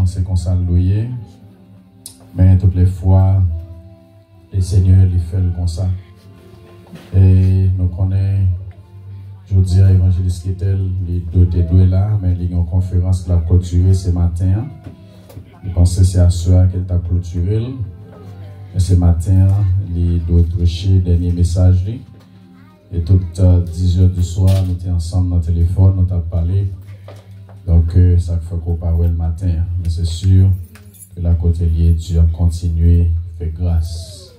c'est qu'on s'allouait. Mais toutes les fois, le Seigneur lui fait comme ça. Et nous connaissons, je vous dirais, évangéliste Ketel, les deux là, mais il y a une conférence qui a clôturé ce matin. Je pense que c'est à cela qu'elle a clôturé. Et ce matin, il doit prêcher le dernier message. Et toutes 10 heures du soir, nous étions ensemble dans le téléphone, nous avons parlé. Donc, ça fait qu'on parle le matin. Mais c'est sûr que la côté liée, Dieu a continué, fait grâce.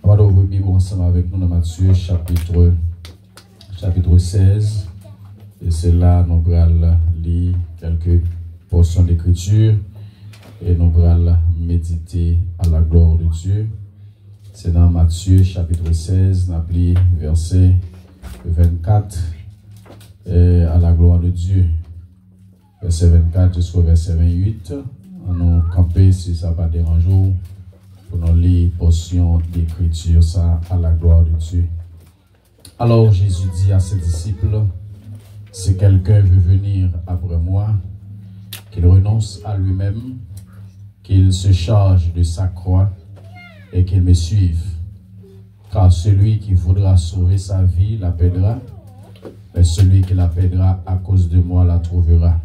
On va ouvrir la Bible ensemble avec nous dans Matthieu, chapitre 16. Et c'est là nous allons lire quelques portions d'écriture. Et nous allons méditer à la gloire de Dieu. C'est dans Matthieu chapitre 16, nous allons verset 24 à la gloire de Dieu. Verset 24 jusqu'au verset 28. On nous camper si ça ne va pas déranger pour nous lire portion d'écriture ça à la gloire de Dieu. Alors Jésus dit à ses disciples, si quelqu'un veut venir après moi, qu'il renonce à lui-même, qu'il se charge de sa croix et qu'il me suive. Car celui qui voudra sauver sa vie la perdra, et celui qui la perdra à cause de moi la trouvera.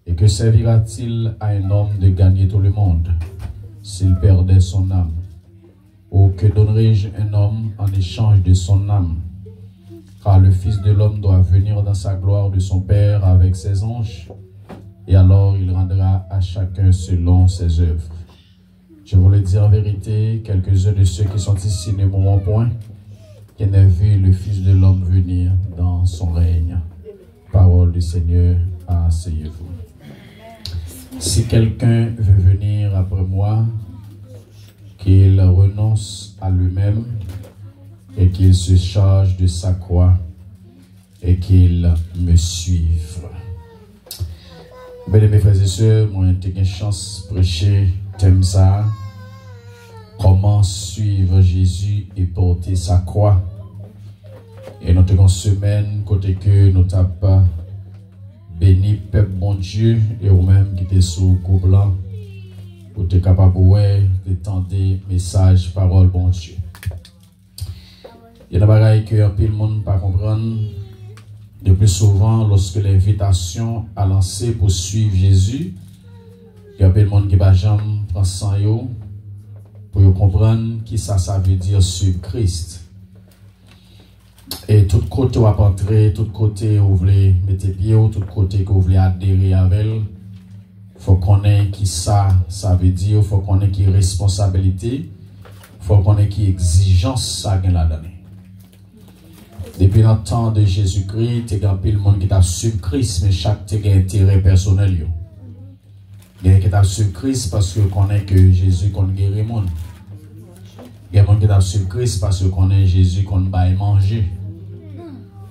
Et que servira-t-il à un homme de gagner tout le monde s'il perdait son âme? Ou que donnerai-je un homme en échange de son âme? Car le Fils de l'homme doit venir dans sa gloire de son Père avec ses anges, et alors il rendra à chacun selon ses œuvres. Je voulais dire en vérité, quelques-uns de ceux qui sont ici ne mourront point, qui n'aient vu le Fils de l'homme venir dans son règne. Parole du Seigneur, asseyez-vous. Si quelqu'un veut venir après moi, qu'il renonce à lui-même et qu'il se charge de sa croix et qu'il me suive. Bien, mes frères et sœurs, moi j'ai une chance de prêcher thème ça. Comment suivre Jésus et porter sa croix. Et notre une semaine, côté que nous tapons béni, peuple bon Dieu, et ou même qui était sous le groupe là, pour être capable de tendre message, parole bon Dieu. Il y a des choses que un peu le monde ne pas comprendre. De plus souvent, lorsque l'invitation a lancé pour suivre Jésus, il y a un peu le monde qui va jamais prendre sans yo pour comprendre qui ça veut dire suivre Christ. Et tout côté où vous entrer, tout côté où vous voulez mettre pied, tout côté que vous voulez adhérer avec elle, il faut qu'on ait qui ça veut dire, il faut qu'on ait qui responsabilité, il faut qu'on ait qui exigence ça gagne la donner. Depuis le temps de Jésus-Christ, il y a le monde qui t'a suivi Christ, mais chaque a intérêt personnel. Il y a qui t'a suivi Christ parce que connaît que Jésus qu'on guérit le monde. Il y a des gens qui t'a suivi Christ parce que connaît Jésus qu'on va manger.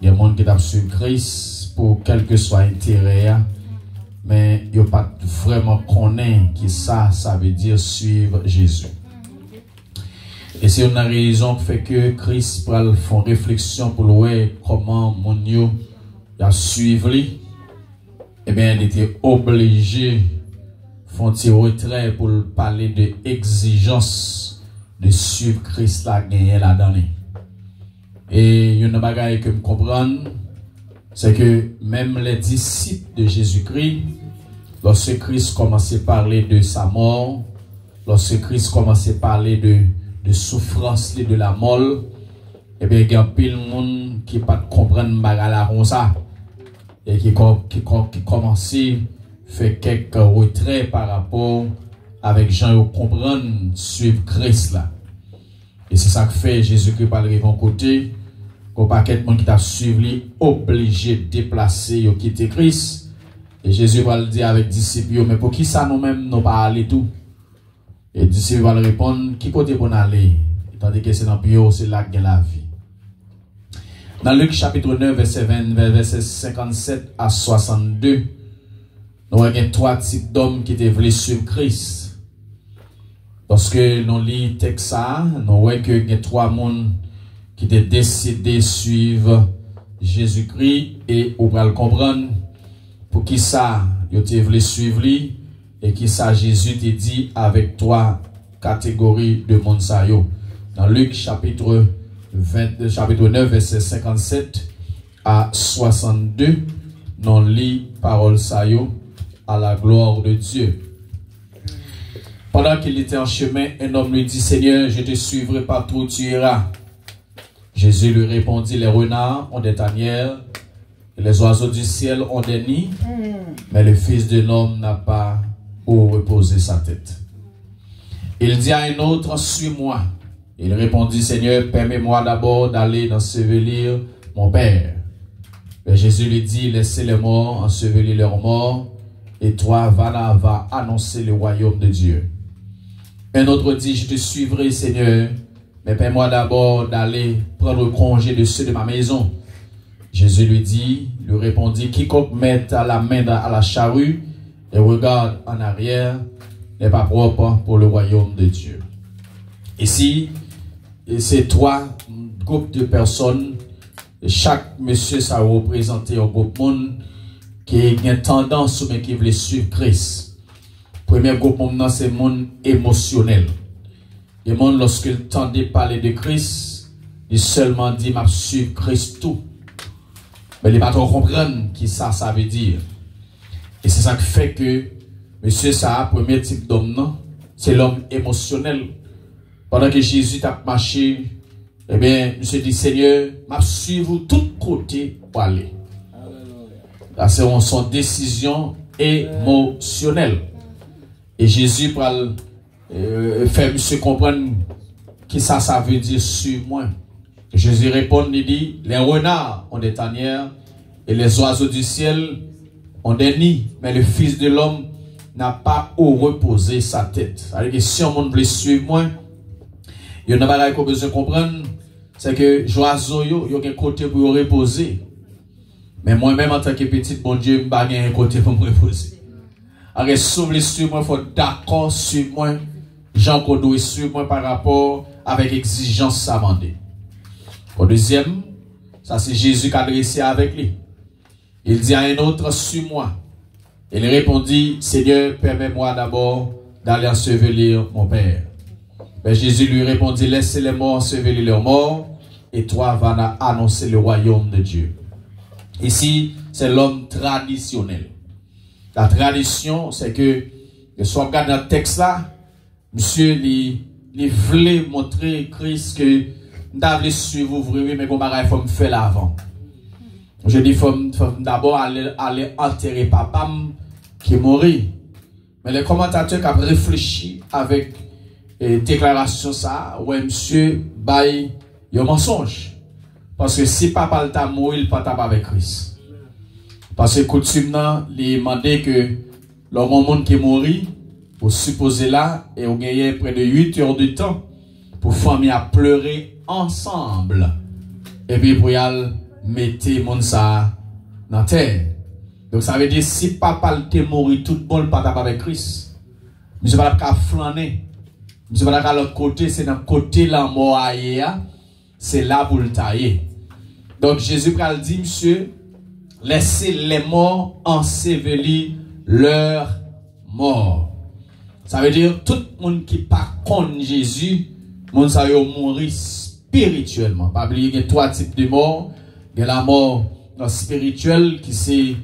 Il y a des gens qui t'a suivi Christ pour quel que soit l'intérêt, mais il n'y a pas vraiment connaît qui ça veut dire suivre Jésus. Et c'est une raison qui fait que Christ prend font réflexion pour voir comment mon Dieu a suivi. Eh bien, il était obligé de faire un retrait pour parler de exigence de suivre Christ la gagner la donnée. Et il y a une bagaille que je comprends, c'est que même les disciples de Jésus-Christ, lorsque Christ commençait à parler de sa mort, lorsque Christ commençait à parler de souffrance de la mort, et bien il y a plein de monde qui ne peut pas comprendre bagala comme ça et qui commence à faire quelques retraits par rapport avec Jean qui comprennent suivre Christ là. Et c'est ça que fait Jésus-Christ par le côté qu'on paquet de monde qui t'a suivi obligé de déplacer et quitter Christ. Et Jésus va le dire avec disciples, mais pour qui ça nous-mêmes nous pas aller tout? Et les disciples vont répondre, qui côté pour aller? Tandis que c'est dans le c'est là que la vie. Dans Luc chapitre 9, verset 57 à 62, nous avons trois types d'hommes qui devaient suivre Christ. Lorsque nous lisons le texte, nous voyons que il y a trois personnes qui ont décidé de suivre Jésus-Christ et on va le comprendre pour qui ça, ils devaient suivre lui et qui ça Jésus te dit avec toi, catégorie de monde sa yo. Dans Luc chapitre 9, verset 57 à 62, nous lit parole sa yo à la gloire de Dieu. Pendant qu'il était en chemin, un homme lui dit, Seigneur, je te suivrai partout où tu iras. Jésus lui répondit, les renards ont des tanières, et les oiseaux du ciel ont des nids, mais le Fils de l'homme n'a pas où reposer sa tête. Il dit à un autre, suis-moi. Il répondit, Seigneur, permets-moi d'abord d'aller ensevelir mon Père. Mais Jésus lui dit, laissez les morts ensevelir leurs morts, et toi, va annoncer le royaume de Dieu. Un autre dit, je te suivrai, Seigneur, mais permets-moi d'abord d'aller prendre congé de ceux de ma maison. Jésus lui répondit, quiconque met la main à la charrue et regarde en arrière n'est pas propre pour le royaume de Dieu. Ici, c'est trois groupes de personnes. Chaque monsieur, ça représente un groupe monde qui a une tendance ou qui veut suivre Christ. Premier groupe monde, c'est le monde émotionnel. Le monde, lorsqu'il tendait parler de Christ, il seulement dit, m'a suivre Christ tout. Mais il ne pas trop comprendre qui ça veut dire. Et c'est ça qui fait que monsieur ça, premier type d'homme, c'est l'homme émotionnel. Pendant que Jésus t'a marché, eh bien, monsieur dit, Seigneur, m'a suivre tout côté pour aller. Là, c'est son décision émotionnelle. Et Jésus pour faire monsieur comprendre qui ça veut dire sur moi. Jésus répond, il dit, les renards ont des tanières et les oiseaux du ciel ont des nids, mais le Fils de l'homme n'a pas où reposer sa tête. C'est-à-dire que si on veut suivre moi, il y a une chose qu'on a besoin de comprendre, c'est que les oiseaux, il y a un côté pour reposer. Mais moi-même, en tant que petit, bon Dieu, je n'ai pas un côté pour me reposer. Alors, si vous voulez suivre moi, il faut d'accord sur moi, Jean qu'on doit suivre moi par rapport avec exigence à demander. Au deuxième, ça c'est Jésus qui a adressé avec lui. Il dit à un autre, suis-moi. Il répondit, Seigneur, permets-moi d'abord d'aller ensevelir mon Père. Mais Jésus lui répondit, laissez les morts ensevelir leurs morts, et toi vas annoncer le royaume de Dieu. Ici, c'est l'homme traditionnel. La tradition, c'est que, si on regarde dans le texte là, monsieur, il voulait montrer Christ que, d'aller suivre vous, mais comme il faut me faire l'avant. Je dis, il faut d'abord aller enterrer papa qui est mort. Mais les commentateurs qui ont réfléchi avec déclaration ça, ouais, monsieur, il y a un mensonge. Parce que si papa t'a mort, il pas avec Christ. Parce que coutume, il demandait que l'homme qui est mort, vous supposez là, et on gagnait près de 8 heures de temps pour famille à pleurer ensemble. Et puis pour y aller mettre mon ça dans la terre. Donc ça veut dire si papa t'est mort, tout le monde pas avec Christ. Monsieur pas qu'à flâner. Monsieur pas qu'à l'autre côté, c'est dans le côté la mort ailleurs, c'est là pour le tailler. Donc Jésus pral dit, monsieur, laissez les morts ensevelir leurs morts. Ça veut dire tout le monde qui pas contre Jésus, monde ça yo mourir spirituellement. Pas oublier qu'il y a trois types de morts. Il y a la mort spirituelle qui c'est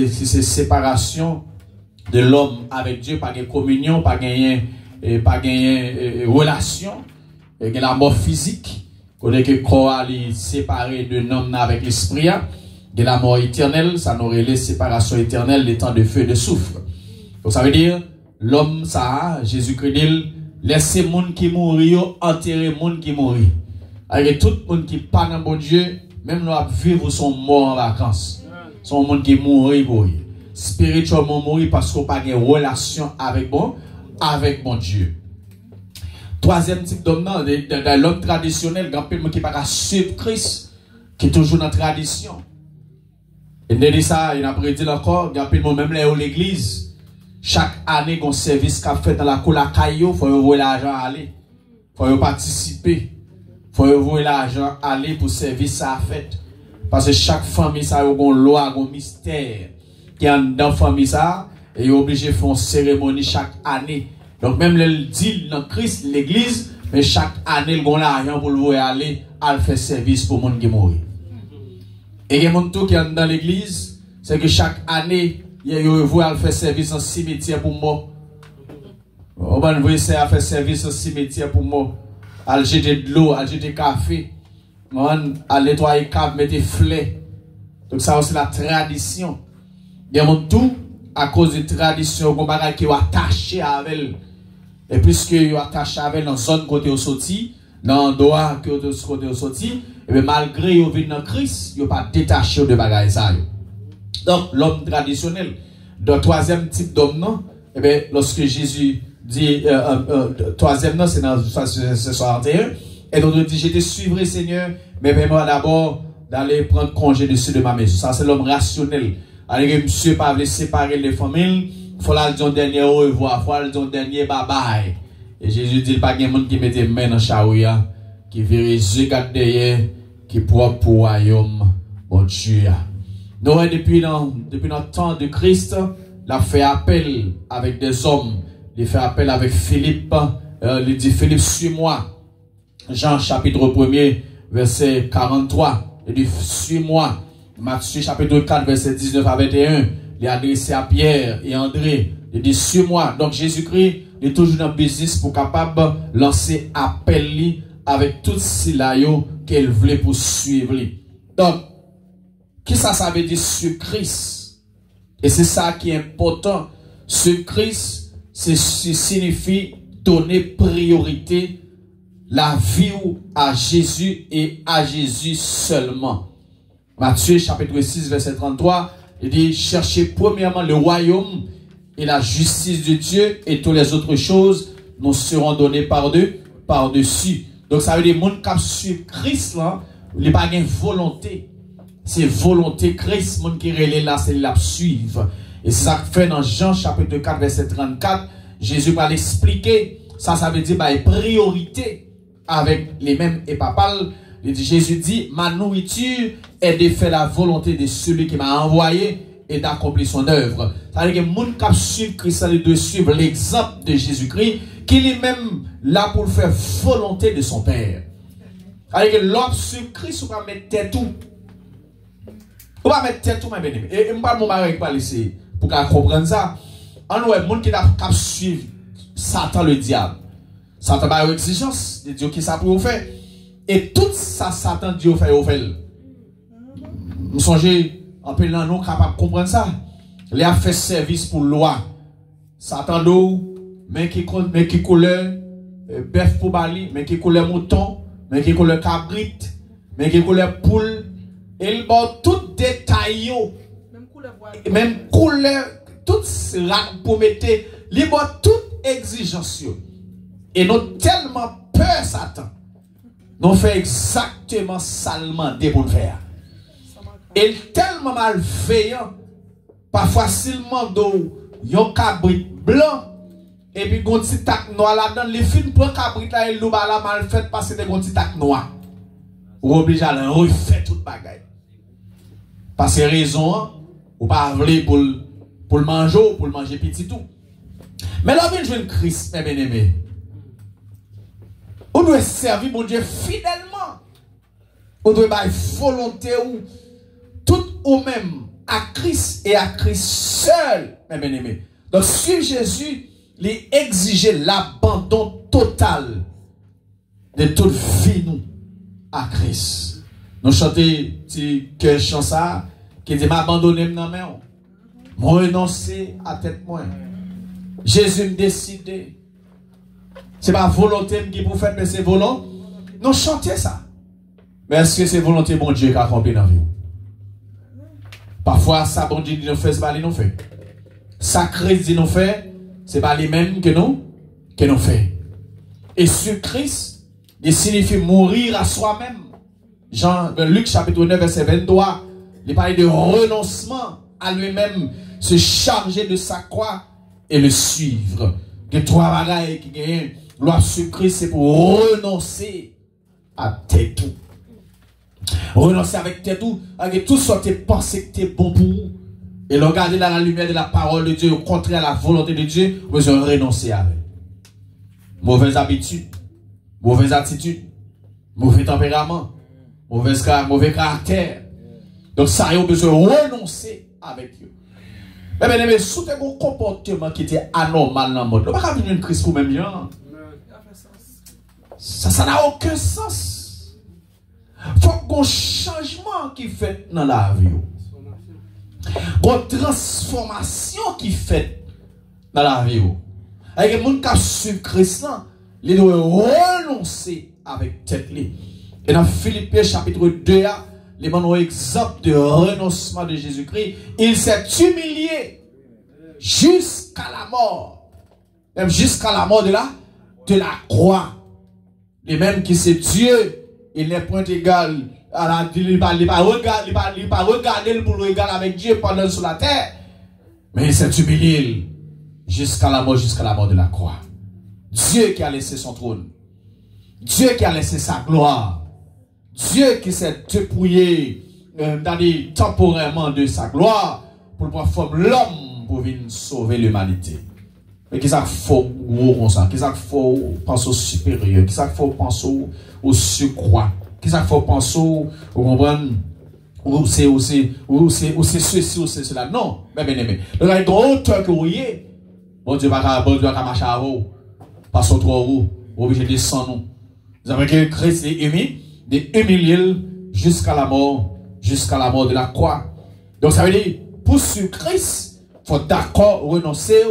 séparation de l'homme avec Dieu, pas de communion, pas gagner relation. Il y a la mort physique, qu'on que corps est séparé de l'homme avec l'esprit. Il y a la mort éternelle, ça nous relève séparation éternelle, les temps de feu et de soufre. Donc ça veut dire l'homme ça, Jésus-Christ dit, laissez les gens qui mourent, enterrer les gens qui mourent. Avec tout le monde qui pas dans bon Dieu, même nous vivre sont morts en vacances. Sont gens qui mourent. Spirituellement mourir parce qu'on n'a pas de relation avec bon Dieu. Troisième type d'homme, dans l'homme traditionnel, il y a des gens qui ne peuvent pas suivre Christ, qui est toujours dans la tradition. Et de ça, il a prédit encore, il y a des gens même là où l'église, chaque année qu'on service qu'a fait dans la cour la caillou, il faut voir l'argent aller. Il faut participer. Il faut voir l'argent aller pour service ça fait. Parce que chaque famille ça a une loi, un mystère qui est dans la famille ça et ils sont obligés de faire une cérémonie chaque année. Donc même le dit dans Christ, l'église, mais chaque année, ils ont l'argent pour le voir aller à faire service pour les gens qui mourent. Et il y a des gens qui sont dans l'église, c'est que chaque année, ils vont faire service dans le cimetière pour moi. On va faire service dans le cimetière pour moi. À jeter de l'eau, à jeter café, à nettoyer les câbles, mettre des flets. Donc ça c'est la tradition. Il y a tout à cause de la tradition, qui est attaché avec elle. Et puisque ils sont attachés avec dans la zone côté au sorti, dans le doigt côté au sorti, et bien malgré qu'ils viennent dans Christ, ils ne sont pas détachés de bagages. Donc l'homme traditionnel, le troisième type d'homme, non, et bien lorsque Jésus dit, troisième non, c'est dans le 61, et donc il dit, je te suivrai Seigneur, mais permets-moi d'abord d'aller prendre congé dessus de ma maison. Ça c'est l'homme rationnel. Alors monsieur pas veut séparer les familles, il faut la dire un dernier au revoir, il faut la dire un dernier bye bye. Et Jésus dit, pas de monde qui mette les mains dans le chaouia, qui vérifie, regarde derrière, qui propre pour le royaume, bon Dieu. Nous, depuis notre temps de Christ, il a fait appel avec des hommes. Il fait appel avec Philippe. Il dit, Philippe, suis-moi. Jean chapitre 1er, verset 43. Il dit, suis-moi. Matthieu chapitre 4, verset 19 à 21. Il a adressé à Pierre et André. Il dit, suis-moi. Donc Jésus-Christ est toujours dans le business pour capable lancer appel avec tout ce qu'elle voulait poursuivre. Donc, qu'est-ce que ça veut dire sur Christ? Et c'est ça qui est important. Sur Christ, ça signifie donner priorité la vie à Jésus et à Jésus seulement. Matthieu chapitre 6 verset 33, il dit, cherchez premièrement le royaume et la justice de Dieu et toutes les autres choses nous seront données par-dessus. Donc ça veut dire, mon cap sur Christ là, il n'y a pas de volonté. C'est volonté Christ, mon qui relève là, c'est la suivre. Et c'est ça que fait dans Jean chapitre 4 verset 34, Jésus va l'expliquer. Ça veut dire bah, priorité avec les mêmes et papales. Jésus dit, ma nourriture est de faire la volonté de celui qui m'a envoyé et d'accomplir son œuvre. Ça veut dire que mon cap suivre Christ, ça de suivre l'exemple de Jésus-Christ, qui est même là pour faire volonté de son Père. Ça veut dire que l'homme sur Christ, on va mettre tête tout. On va mettre tête tout, ma bien-aimé. Et je ne parle pas laisser pour comprendre ça. En nous, les gens qui doivent suivre Satan, le diable. Satan a une exigence de Dieu qui ça pour faire. Et tout ça, Satan, Dieu fait, au fait. Nous songeons, en peu dans nous, capables de comprendre ça. Il a fait service pour la loi. Satan, mais qui couleur, bœuf pour bali, mais qui couleur mouton, mais qui couleur cabrit, mais qui couleur poule. Et il va tout détail, même couleur, tout cela pour mettre, il va toute exigence. Et nous tellement peur, Satan. Nous faisons exactement ça le pour le faire. Et tellement malveillant, pas facilement yon cabrit blanc, et puis un petit tac noir là-dedans, les films pour cabrit là, et l'ouba là mal fait parce que c'est un petit tac noir. Ou obligé à le refaire toute bagaille. Parce que raison, ou pas voulu pour le manger petit tout. Mais là, on vient de Christ, mes bien-aimés. On doit servir mon Dieu fidèlement. On doit avoir volonté ou tout ou même à Christ et à Christ seul, mes bien-aimés. Donc, suivre Jésus, il exige l'abandon total de toute vie nous à Christ. Nous chantons petit cœur chanson qui dit m'abandonner dans mes mains. Me renoncer à tête moi. Jésus me décide. C'est pas volonté qui pour faire, mais c'est volonté. Nous chantons ça. Mais est-ce que c'est volonté bon Dieu qui a accompli dans la vie? Parfois, ça bon Dieu nous fait, c'est pas lui nous fait. Ça Christ nous fait, c'est pas les mêmes que nous fait. Et sur Christ, il signifie mourir à soi-même. Luc chapitre 9 verset 23, il parle de renoncement à lui-même, se charger de sa croix et le suivre. Que trois bagailles qui gagnent, loi sur Christ, c'est pour renoncer à tes tout. Renoncer avec tes tout, avec tout ce que tu penses que tu es bon pour vous. Et le regarder dans la lumière de la parole de Dieu, au contraire à la volonté de Dieu, vous besoin renoncer avec. Mauvaise habitude, mauvaise attitude, mauvais tempérament, mauvais caractère. Donc ça, vous besoin renoncer avec eux. Mais bien aimé, si vous avez un comportement qui était anormal dans le monde, vous ne pouvez pas venir une crise pour même gens. Ça n'a aucun sens. Il faut qu'il y ait un changement qui fait dans la vie. Une transformation qui fait dans la vie. Avec les gens qui suivent Christ, ils doivent renoncer avec tête. Et dans Philippiens chapitre 2, les gens ont un exemple de renoncement de Jésus-Christ. Il s'est humilié jusqu'à la mort. Même jusqu'à la mort de la croix. Les mêmes qui c'est Dieu, il n'est point égal. Il ne va pas regarder pour le égal avec Dieu pendant sur la terre. Mais il s'est humilié jusqu'à la mort de la croix. Dieu qui a laissé son trône. Dieu qui a laissé sa gloire. Dieu qui s'est dépouillé temporairement de sa gloire pour pouvoir former l'homme pour venir sauver l'humanité. Mais qu'est-ce qu'il faut comme ça? Qu'est-ce qu'il faut penser au supérieur? Qu'est-ce qu'il faut penser au surcroît? Qu'est-ce qu'il faut penser au comprendre? Ou c'est ceci, ou c'est cela. Non, mais bien aimé. Le gars est grand hauteur que vous voyez. Bon Dieu va marcher à vous. Pas trop haut. Obligé de descendre. Vous avez que Christ est humilié jusqu'à la mort de la croix. Donc ça veut dire, pour suivre Christ, il faut d'accord renoncer.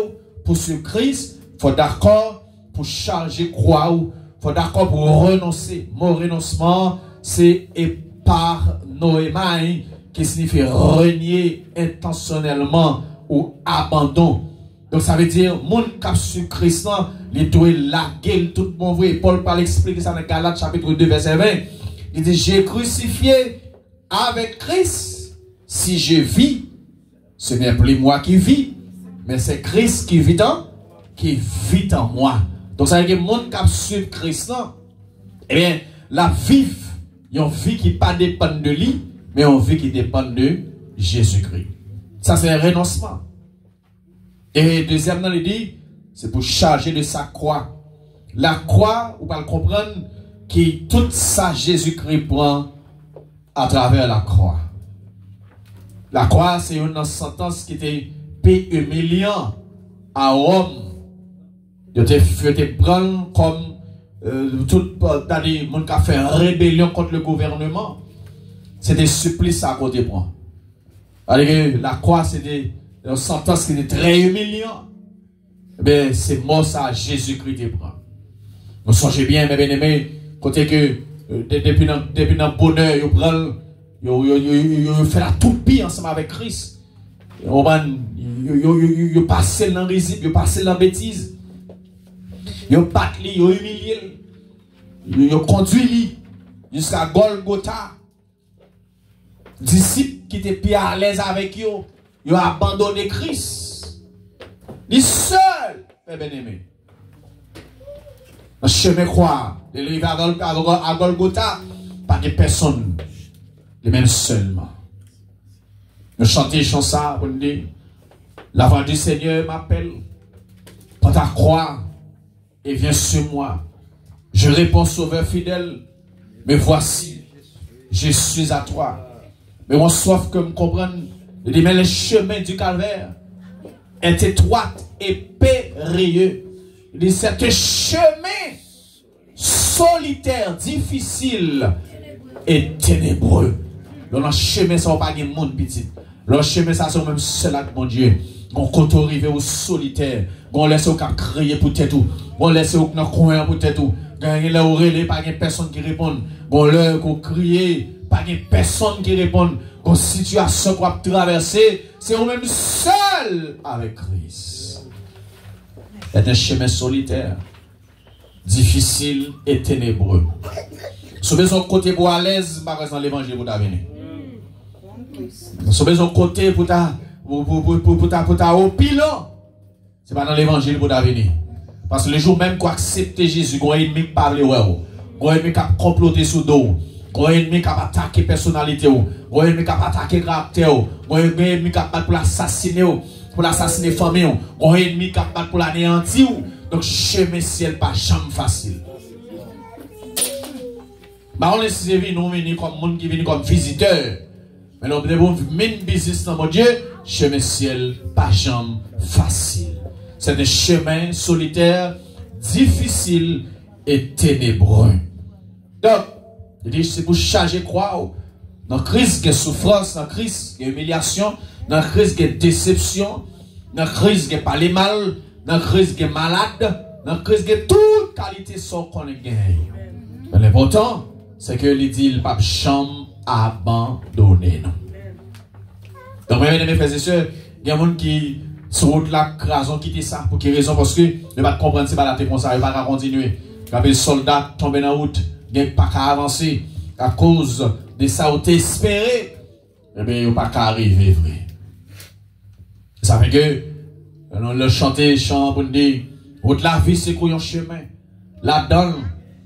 Pour suivre Christ, il faut d'accord pour changer croix. Il faut d'accord pour renoncer. Mon renoncement, c'est éparnoïmai, qui signifie renier intentionnellement ou abandon. Donc ça veut dire, mon cap sur Christ, il doit laguer tout mon vrai. Paul parle expliquer ça dans Galates chapitre 2 verset 20. Il dit, j'ai crucifié avec Christ. Si je vis, ce n'est plus moi qui vis, mais c'est Christ qui vit en moi. Donc ça veut dire, mon cap sur Christ, eh bien, la vie, il y a une vie qui ne pas dépend de lui, mais une vie qui dépend de Jésus-Christ. Ça, c'est un renoncement. Et deuxièmement, il dit, c'est pour charger de sa croix. La croix, vous pouvez comprendre, que tout ça, Jésus-Christ prend à travers la croix. La croix, c'est une sentence qui était humiliant à Rome. Il était prendre comme tout le monde qui a fait rébellion contre le gouvernement. C'était supplice à côté de moi. La croix, c'était une sentence qui était très humiliante. Mais c'est mort ça, Jésus-Christ te prend. Vous songez bien, mes bien-aimés, côté que depuis le bonheur, il fait la toupie ensemble avec Christ. Il passe dans le risible, il passe dans la bêtise. Il bat, il humilié, il conduit jusqu'à Golgotha. Disciples qui étaient plus à l'aise avec eux, ils ont abandonné Christ. Il seul, mes bien-aimés. Le chemin croix, il va à Golgotha, pas de personne, les mêmes seulement. Nous chantons ça pour nous dire, la voix du Seigneur m'appelle, prends ta croix et viens sur moi. Je réponds, Sauveur fidèle, mais voici, je suis à toi. Mais on soif que me comprenne, il dit, mais le chemin du calvaire est étroit et périlleux. Il dit, c'est un chemin solitaire, difficile et ténébreux. Le chemin, ça va pas de monde petit. Le chemin, ça, c'est même seul avec mon Dieu. On compte arriver au solitaire. On laisse au cap crier pour tête tout. On laisse au coin pour tête tout. Gagner là au relais, pas de personne qui répond. Bon, l'heure qu'on crie, pas de personne qui répond. Une situation qu'on a traversée, c'est nous-mêmes seuls avec Christ. C'est un chemin solitaire, difficile et ténébreux. Si vous avez côté pour à l'aise, par exemple, l'évangile pour venir. Si vous avez côté pour ta au pilon, c'est pas dans l'évangile pour venir. Parce que le jour même qu'on accepte Jésus, qu'on ennemi parler ouais, qu'on ennemi qui comploter sous dos, Gon ennemi qui a attaqué personnalité ou, gon ennemi qui a attaqué caractère ou, gon ennemi qui a battu pour l'assassiner ou, pour l'assassiner famille ou, gon ennemi qui a battu pour l'anéantir ou. Donc chemin ciel pas jamais facile. Bah on laisse nous venir comme monde qui vient comme visiteur. Mais nous devons mener business dans mon Dieu, chemin ciel pas jamais facile. C'est un chemin solitaire, difficile et ténébreux. Donc, il dit c'est pour charger croire dans la crise de souffrance, dans la crise d'humiliation, dans la crise de déception, dans la crise de parler mal, dans la crise de malade, dans la crise de toute qualité sans qu'on gagne. Mais l'important, c'est que il dit, il ne peut jamais abandonner. Donc, mes frères et sœurs, il y a des gens qui, sur route là, raison quitter ça. Pour quelle raison? Parce que, ne pas comprendre, c'est pas la tête comme ça, il ne va pas continuer. Quand les soldats tombent dans la route, il n'y a pas qu'à avancer. À cause de ça, on espéré, eh bien, il n'y a pas qu'à arriver, vrai. Ça fait que, on le chanter, chant pour dire, route la vie, c'est quoi un chemin? Là-dedans,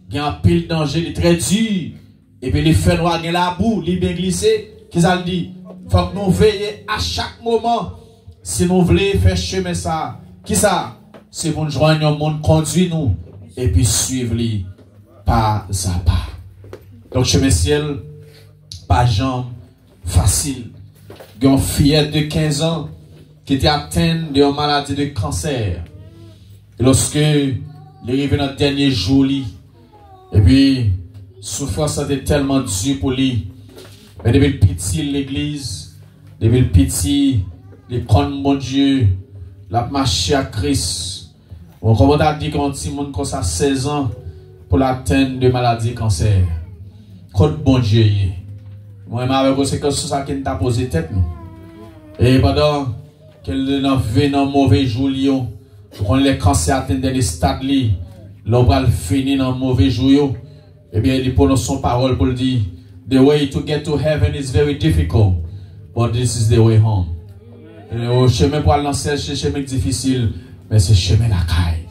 il y a un pile danger, il est très dur. Et puis les feux noirs, il y a la boue, il est bien glissé. Qu'est-ce qu'il dit? Il faut que nous veillions à chaque moment. Si nous voulons faire chemin ça, qui ça? C'est pour nous joindre un monde, conduire nous. Et puis suivre lui pas à pas. Donc chemin ciel, pas jambe facile. Il y a une fillette de 15 ans qui était atteinte d'une maladie de cancer. Et lorsque il est arrivé dans le dernier jour, et puis, souffrance était tellement dure pour lui. Mais depuis le petit, l'église, depuis le petit, les comptes, mon Dieu, la marché à Christ. On commence à dire qu'on petit monde comme ça 16 ans pour l'atteindre de maladie cancer. Côte bon Dieu. Moi, je sais que c'est ça qui t'a posé tête, nous. Et pendant qu'elle a vu dans mauvais jour, quand les cancers atteignent des stades, l'on va finir dans mauvais jour. Eh bien, il prononce son parole pour dire, the way to get to heaven is very difficult, but this is the way home. Le chemin pour aller dans le ciel, c'est un chemin difficile, mais c'est chemin la caille.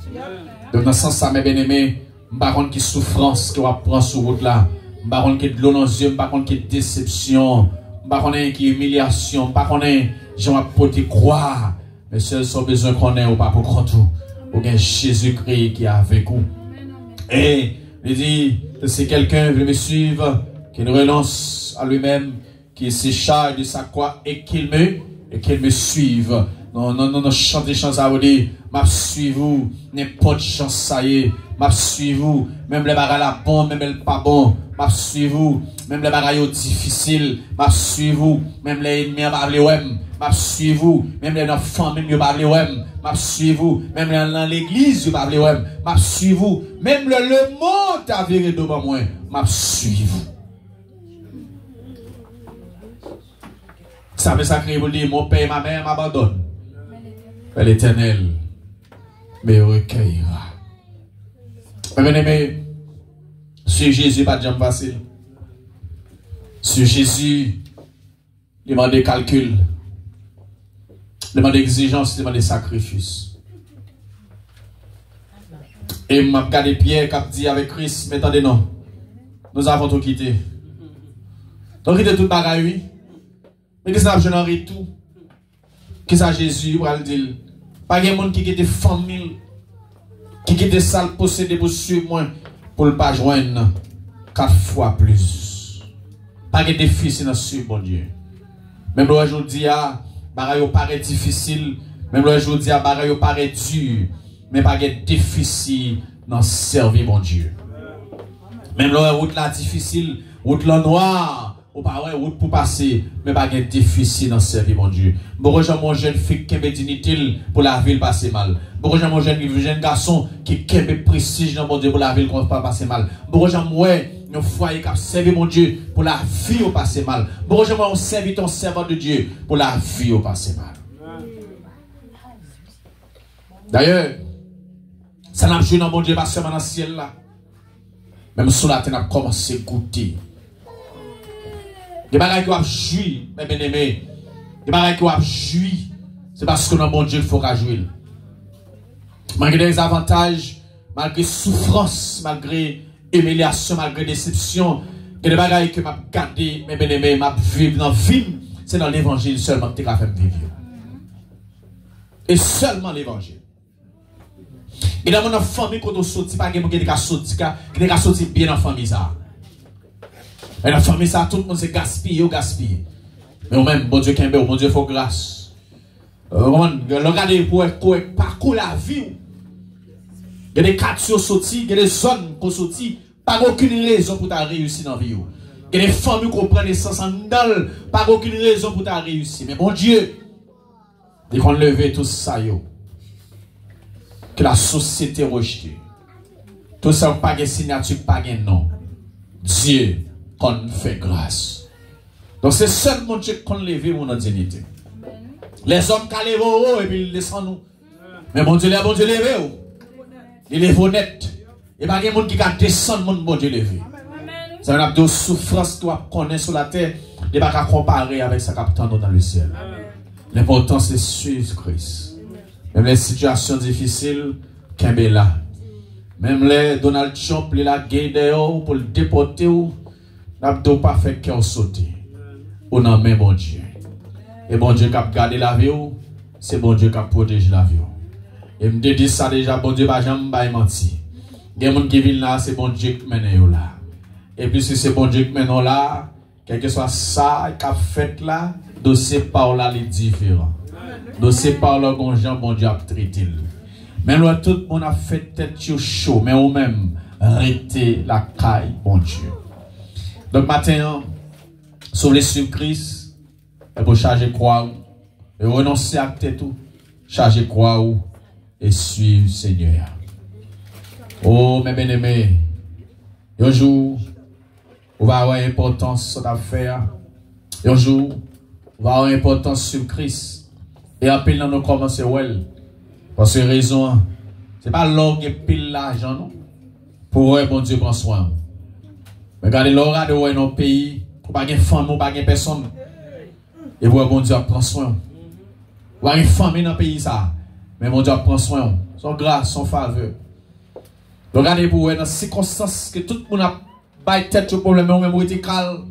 Donc, dans ce sens, mes bien-aimés, je ne sais pas qui souffrance que va prendre sur route là. Je ne sais pas qui de l'eau dans les yeux, je ne sais pas qui déception, je ne sais pas qui humiliation, je ne sais pas qui je vais croire. Mais ceux qui ont besoin qu'on ait ou pas pour croire tout. Ou bien Jésus-Christ qui est avec vous. Et il dit, c'est quelqu'un qui me suivre, qui nous renonce à lui-même, qui se charge de sa croix et qu'il me suive. Non, chante des chants à vous dire, m'a suivi vous, n'importe chance ça y est, m'a suivi vous, même les bagages la bon, même les pas bon, m'a suivi vous, même les bagages difficiles, m'a suivi vous, même les ennemis m'a parlé m'a suivi vous, même les enfants même m'a parlé m'a suivi vous, même dans l'église m'a parlé m'a suivi vous, même le monde a viré devant moi, m'a suivi vous. Ça veut sacré vous dire, mon père et ma mère m'abandonnent. L'Éternel me recueillera. Bien-aimé, sur Jésus, pas de jambe facile. Sur Jésus, il demande des calculs, il demande des exigences, il demande des sacrifices. Et je regarde Pierre qui a dit avec Christ, mais attendez, non, nous avons tout quitté. Donc, quitté tout bagaille, oui. Mais qu'est-ce que ça a tout? Qu'est-ce que Jésus va le dire? Pas de monde qui quitte famille, qui quitte salle possédée pour suivre moi, pour ne pas joindre 4 fois plus. Pas de déficit dans ce bon Dieu. Même aujourd'hui, bagaille paraît difficile, même aujourd'hui, bagaille paraît dur, mais pas de déficit dans servir bon Dieu. Même la route là difficile, route là noire, ou pas ouais route pour passer, mais pas de difficile dans servir mon Dieu. Beaucoup de mon jeune fille qui est dignité pour la ville passer mal. Beaucoup de mon jeune garçon qui est prestige dans mon Dieu pour la ville pas passer mal. Beaucoup de gens ouais un foyer qui servi mon Dieu pour la vie au passer mal. Beaucoup de gens ont servi ton servant de Dieu pour la vie au passer mal. D'ailleurs, ça n'a pas joué dans mon Dieu pas seulement dans le ciel là. Même sous la terre a commencé à goûter. Des bagages qui ont joui, mes bien-aimés. Des bagages qui ont joui. C'est parce que dans mon Dieu, il faut jouir. Malgré les avantages, malgré souffrance, malgré humiliation, malgré déception, Que les bagailles que m'a gardé, mes bien-aimés, m'a vivre dans la vie, c'est dans l'évangile seulement que tu as fait vivre. Et seulement l'évangile. Et dans mon famille, quand on sortit, pas que quelqu'un qui a sorti bien dans la famille. Et dans la famille, ça, tout le monde s'est gaspillé. Mais au même, bon Dieu, bon Dieu, il faut grâce. Regardez pour parcours la vie. Il y a des quartiers qui sortent, il y a des zones qui sortent, pas aucune raison pour ta réussir dans la vie. Il y a des familles qui prennent des sens en dalle, pas aucune raison pour ta réussir. Mais bon Dieu, dès qu'on lève tout ça, que la société rejette. Tout ça, pas de signature, pas de nom. Dieu, qu'on fait grâce. Donc c'est seulement Dieu qu'on lève mon dignité. Les hommes qui lèvent au haut et puis ils descendent nous. Mais mon Dieu, lève où? Il est honnête. Et pas de monde qui descend mon bon Dieu levé. Ça veut dire que souffrance que tu connais sur la terre, il n'est pas comparer avec ce qui dans le ciel. L'important c'est suivre Christ. Même les situations difficiles, qu'elle est là. Même les Donald Trump, il a guidé pour le déporter, n'a pas fait qu'elle saute. On a même bon Dieu. Et bon Dieu qui a gardé la vie, c'est bon Dieu qui a protégé la vie. Et me dit ça déjà, bon Dieu va jamais mentir. Il y a des gens qui viennent là, c'est bon Dieu qui mène là. Et puis si c'est bon Dieu qui mène là, quel que soit ça qui a fait là, dossier par là est différent. Dossier par là, bon Dieu a traité. Même là, tout le monde a fait tête chaud, mais ou même arrêter la caille, bon Dieu. Donc maintenant, sur les sur Christ, et pour charger croix, et renoncer à tout, charger croix et suivre le Seigneur. Oh, mes bien-aimés, un jour, on va avoir importance sur l'affaire. Un jour, on va avoir importance sur Christ. Et en pile, nous commençons well. Parce que raison, ce n'est pas l'homme qui pile l'argent, non? Pour eux, bon Dieu prend soin. Mais regardez, l'aura de ouais, nos pays, ou pas de femme, ou pas de personne. Et vous, bon Dieu prend soin. Ou pas de famille dans le pays, ça. Mais bon Dieu prend soin. Son grâce, son faveur. Regardez pour vous, dans les circonstances que tout le monde a baillé tête au problème, ou même où il était calme.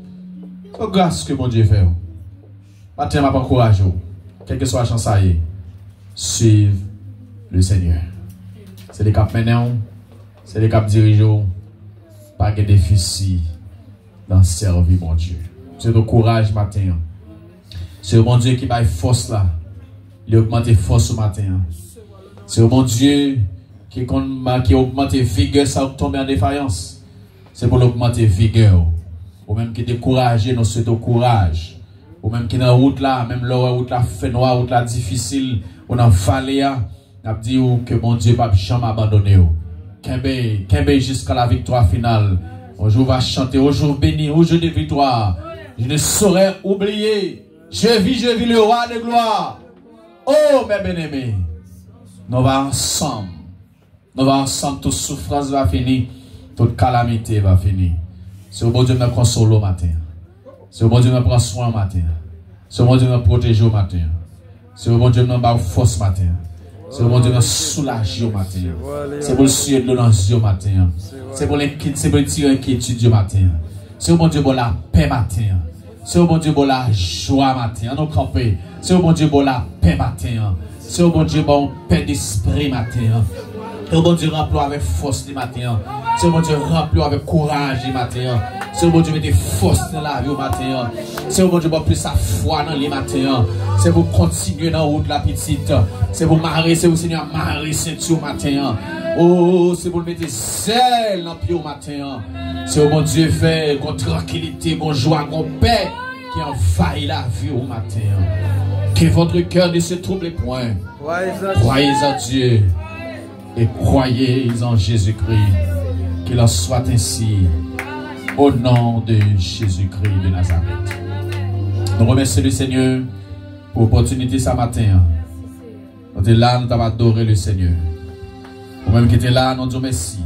C'est grâce que bon Dieu fait. Maintenant, je vais encourager. Quelle que soit la chance à y, suivre le Seigneur. C'est les caps maintenant, c'est les caps dirigeants. Pas de déficit dans servir mon Dieu. C'est le courage matin. C'est mon Dieu qui va force là. Il augmente force au matin. C'est mon Dieu qui augmente vigueur, ça tombe en défaillance. C'est pour l'augmenter vigueur. Ou même qui décourage, nous souhaitons courage. Ou même qui dans la route là, même la route là fait noir, la route là difficile, ou dans la vallée, on a dit que mon Dieu ne va jamais abandonner. Kembe jusqu'à la victoire finale. Un jour va chanter, au jour béni, au jour de victoire. Je ne saurais oublier. Je vis le roi de gloire. Oh mes bien-aimés, nous va ensemble. Nous va ensemble, toute souffrance va finir, toute calamité va finir. C'est au bon Dieu me console au matin. C'est au bon Dieu me prend soin au matin. C'est au bon Dieu me protège au matin. C'est au bon Dieu me donne force au matin. C'est au bon Dieu me soulage au matin. C'est pour le suer de l'ange au matin. C'est pour les tirer inquiétude au matin. C'est au bon Dieu pour la paix matin. C'est au bon Dieu pour la joie matin. Nous camper. C'est au bon Dieu pour la paix matin. C'est au bon Dieu pour paix d'esprit matin. C'est au bon Dieu rempli avec force du matin. C'est au bon Dieu rempli avec courage du matin. C'est au bon Dieu mettre force dans la vie au matin. C'est au bon Dieu pour plus sa foi dans les matins. C'est pour continuer dans la route la petite. C'est pour marrer, c'est pour Seigneur marrer ceinture au matin. Oh, c'est pour mettre zèle dans le pied au matin. C'est au bon Dieu fait con tranquillité, con joie, con paix qui envahit la vie au matin. Que votre cœur ne se trouble point. Croyez en Dieu et croyez en Jésus-Christ. Qu'il en soit ainsi au nom de Jésus-Christ de Nazareth. Nous remercions le Seigneur pour l'opportunité ce matin. Nous sommes là, nous avons adoré le Seigneur. Nous-mêmes qui sommes là, nous disons merci.